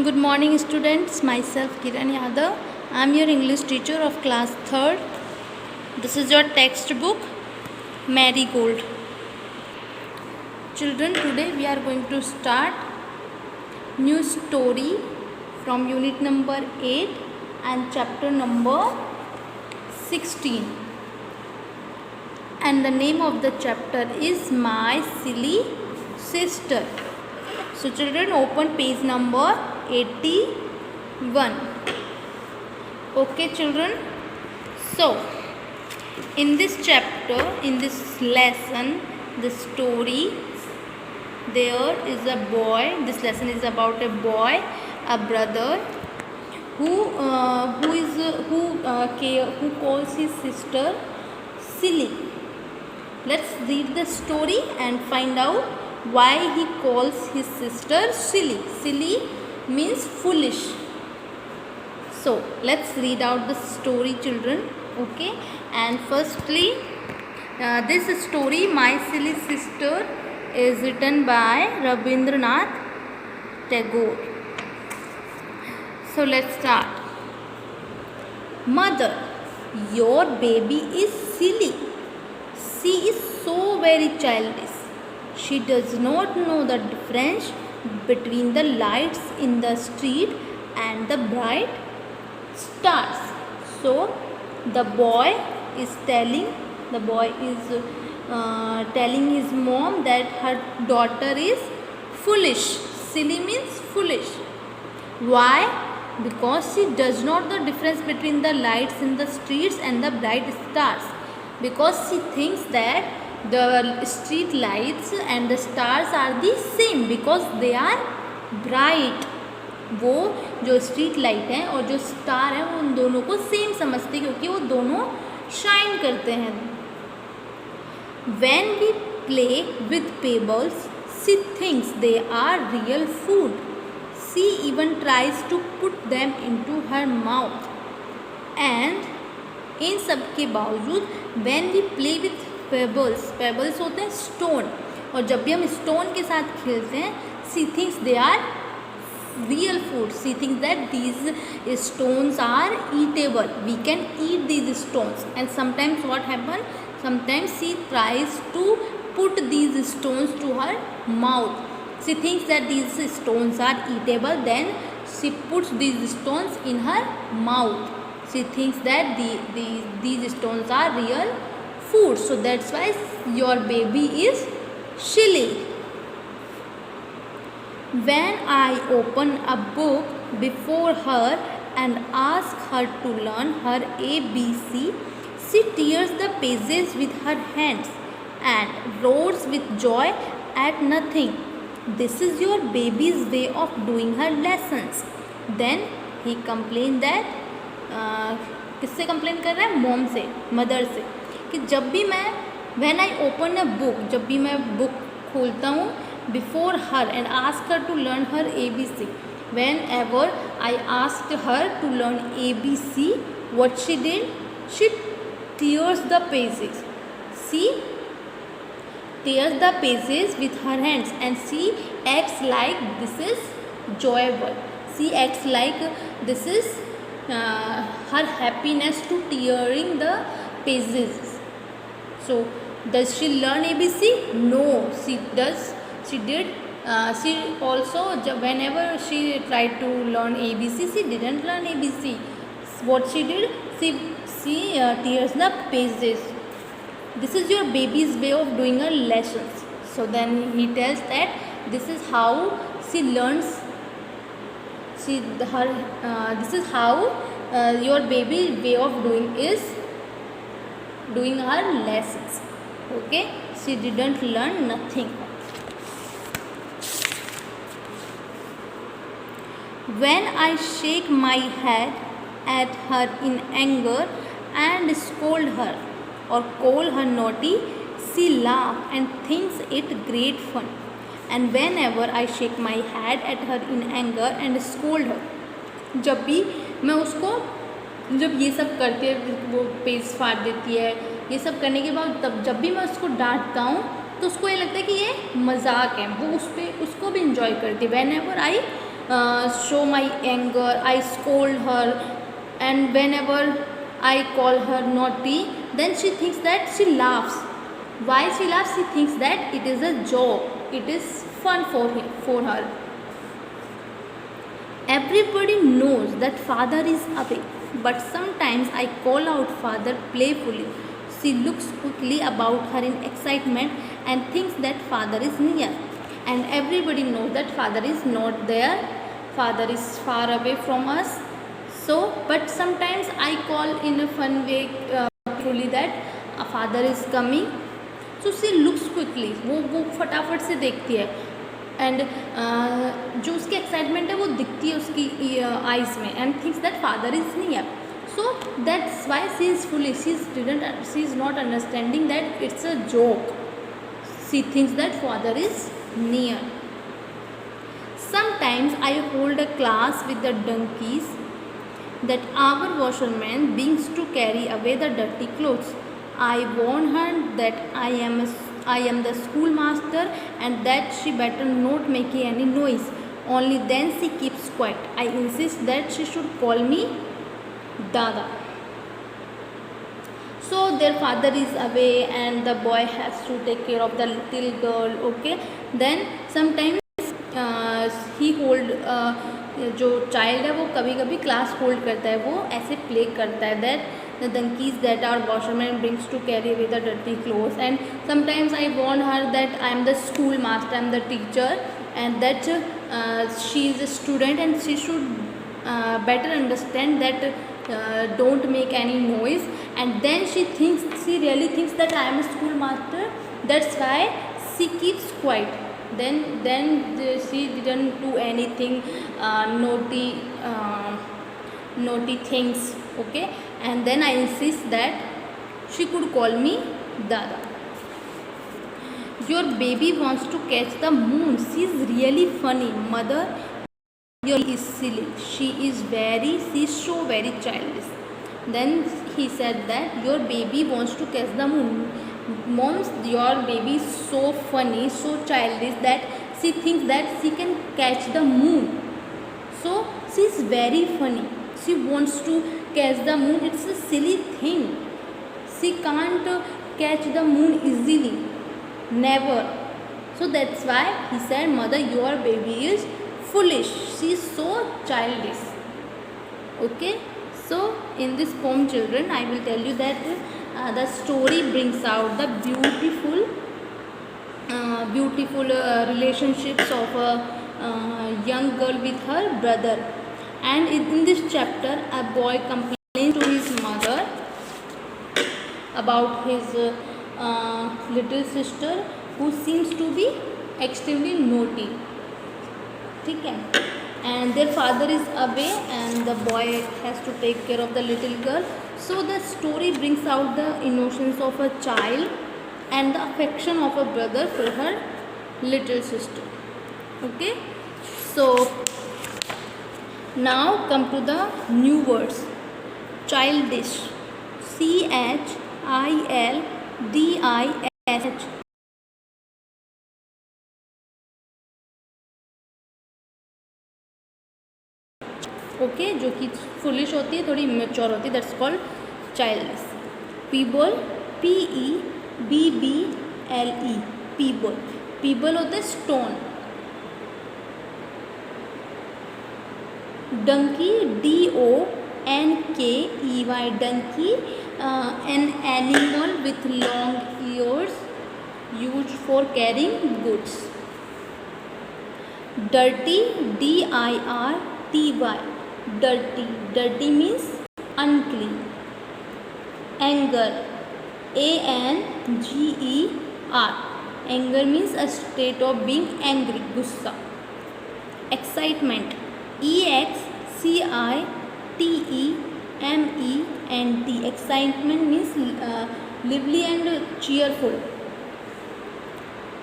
Good morning students, myself Kiran Yadav. I am your English teacher of class 3rd. This is your textbook Marigold. Children, today we are going to start new story from unit number 8 and chapter number 16. And the name of the chapter is My Silly Sister. So children, open page number 81. Okay children, so in this chapter, in this lesson, the story, there is a boy. This lesson is about a boy, a brother who calls his sister silly. Let's read the story and find out why he calls his sister silly. Silly means foolish. So let's read out the story, children. Okay, and firstly, this story, My Silly Sister, is written by Rabindranath Tagore. So let's start. Mother, your baby is silly. She is so very childish. She does not know the difference between the lights in the street and the bright stars. So the boy is telling his mom that her daughter is foolish. Silly means foolish. Why? Because she does not know the difference between the lights in the streets and the bright stars. Because she thinks that the street lights and the stars are the same because they are bright. वो जो street light है और जो star है वो उन दोनों को सेम समझते हैं क्योंकि वो दोनों शाइन करते हैं. When we play with pebbles, she thinks they are real food. She even tries to put them into her mouth. And इन सब के बावजूद when we play with pebbles होते हैं स्टोन, और जब भी हम स्टोन के साथ खेलते हैं she thinks they are real food. She thinks that these stones are eatable. We can eat these stones. And sometimes what happens? Sometimes she tries to put these stones to her mouth. She thinks that these stones are eatable. Then she puts these stones in her mouth. She thinks that these stones are real food. So that's why your baby is silly. When I open a book before her and ask her to learn her ABC, she tears the pages with her hands and roars with joy at nothing. This is your baby's way of doing her lessons. Then he complained that किससे complain कर रहा है? Mom से, mother से, कि जब भी मैं when I open a book, जब भी मैं बुक खोलता हूँ before her and ask her to learn her ABC, whenever I asked her to learn ABC, what she did? She tears the pages. She tears the pages with her hands and she acts like this is joyful. She acts like this is her happiness to tearing the pages. So does she learn ABC? No, she does. She did. She also, whenever she tried to learn ABC, she didn't learn ABC. What she did? She tears the pages. This is your baby's way of doing her lessons. So then he tells that this is how she learns. This is how your baby way of doing her lessons. Okay, she didn't learn nothing. When I shake my head at her in anger and scold her or call her naughty, she laughs and thinks it great fun. And whenever I shake my head at her in anger and scold her, जब भी मैं उसको, जब ये सब करके वो page फाड़ देती है, ये सब करने के बाद तब जब भी मैं उसको डांटता हूँ तो उसको ये लगता है कि ये मजाक है, वो उसको भी इंजॉय करती है. Whenever I show my anger, I scold her, and whenever I call her naughty, then she thinks that she laughs. Why she laughs? She thinks that it is a joke. It is fun for her. Everybody knows that father is away, but sometimes I call out father playfully. She looks quickly about her in excitement and thinks that father is near. And everybody knows that father is not there. Father is far away from us. So, but sometimes I call in a fun way playfully that a father is coming. So she looks quickly. वो फटाफट से देखती है. And जो उसकी excitement है वो दिखती है उसकी आइज़ में, and thinks that father is near. So that's why she is fully she is not understanding that it's a joke. She thinks that father is near. Sometimes I hold a class with the donkeys that our washerman brings to carry away the dirty clothes. I warn her that I am the schoolmaster and that she better not make any noise. Only then she keeps quiet. I insist that she should call me Dada. So their father is away and the boy has to take care of the little girl. Okay, then sometimes he hold जो child है वो कभी कभी class hold करता है, वो ऐसे play करता है that the donkeys that our washerman brings to carry away the dirty clothes. And sometimes I warn her that I am the schoolmaster, I am the teacher, and that she is a student and she should better understand that don't make any noise. And then she really thinks that I am a schoolmaster, that's why she keeps quiet. Then she didn't do anything naughty things. Okay, and then I insist that she could call me Dada. Your baby wants to catch the moon. She is really funny. Mother, your is silly. She is so very childish. Then he said that your baby wants to catch the moon. Moms, your baby is so funny, so childish that she thinks that she can catch the moon. So she is very funny. She wants to catch the moon. It's a silly thing. She can't catch the moon easily. Never. So that's why he said, Mother, your baby is foolish. She is so childish. Okay. So in this poem, children, I will tell you that the story brings out the beautiful relationships of a young girl with her brother. And in this chapter, a boy complains to his mother about his little sister who seems to be extremely naughty. ठीक है, and their father is away and the boy has to take care of the little girl. So the story brings out the innocence of a child and the affection of a brother for her little sister. Okay, so now come to the new words. Childish, CHILDISH. Okay, जो कि foolish होती है, थोड़ी immature होती है, that's called childish. Pebble, PEBBLE, pebble. Pebble होता है stone. Donkey, DONKEY, donkey, an animal with long ears used for carrying goods. Dirty, DIRTY, dirty. Dirty means unclean. Anger, ANGER. Anger means a state of being angry, गुस्सा. Excitement, EXCITEMENT. Excitement means lively and cheerful.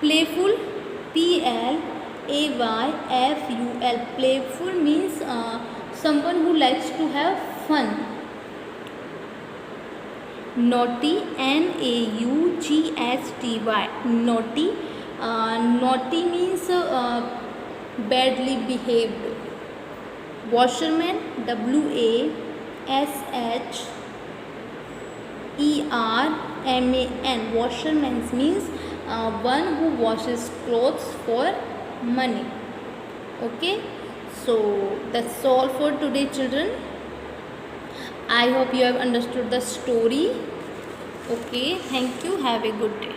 Playful, PLAYFUL. Playful means someone who likes to have fun. Naughty, NAUGHTY. Naughty. Naughty means badly behaved. Washerman, WASHERMAN. Washerman means one who washes clothes for money. Okay, so that's all for today, children. I hope you have understood the story. Okay, thank you. Have a good day.